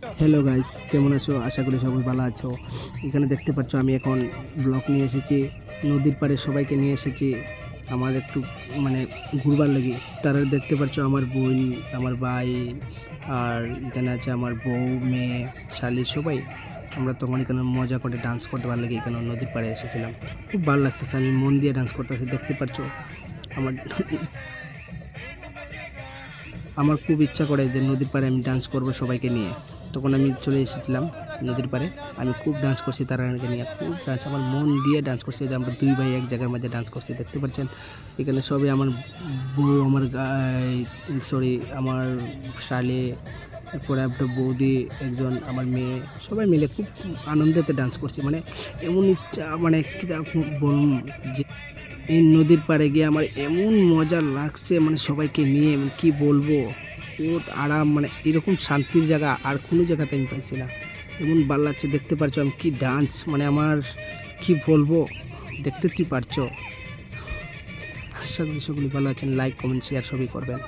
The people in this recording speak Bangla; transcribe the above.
হ্যালো গাইস, কেমন আছো? আশা করি সবাই ভালো আছো। এখানে দেখতে পাচ্ছ আমি এখন ব্লগ নিয়ে এসেছি, নদীর পাড়ে সবাইকে নিয়ে এসেছি আমার একটু মানে ঘুরবার লাগি। তারা দেখতে পাচ্ছ আমার বোন, আমার ভাই, আর এখানে আছে আমার বউ, মেয়ে, শালি, সবাই। আমরা তখন এখানে মজা করে ডান্স করতে ভালো লাগে। এখানে নদীর পাড়ে এসেছিলাম, খুব ভালো লাগতেছে। আমি মন দিয়ে ডান্স করতেছি, দেখতে পাচ্ছ। আমার আমার খুব ইচ্ছা করে যে নদীর পাড়ে আমি ডান্স করব সবাইকে নিয়ে। তখন আমি চলে এসেছিলাম নদীর পাড়ে। আমি খুব ডান্স করছি তারাকে নিয়ে, খুব ডান্স, আমার মন দিয়ে ডান্স করছি। যে আমরা দুই ভাই এক জায়গার মধ্যে ডান্স করছি, দেখতে পাচ্ছেন। এখানে সবই আমার বউ, আমার সরি, আমার শালে, এরপরে একটা বৌদি, একজন আমার মেয়ে, সবাই মিলে খুব আনন্দেতে ডান্স করছি। মানে এমন ইচ্ছা, মানে কী বলুন, যে এই নদীর পাড়ে গিয়ে আমার এমন মজা লাগছে, মানে সবাইকে নিয়ে কি বলবো। বহুত আরাম, মানে এরকম শান্তির জায়গা আর কোনো জায়গাতে আমি পাইছি না। এমন ভালো লাগছে, দেখতে পারছো আমি কি ডান্স, মানে আমার কি বলবো, দেখতে তুই পারছো। আশা করি সকলে ভালো আছেন। লাইক, কমেন্ট, শেয়ার সবই করবেন।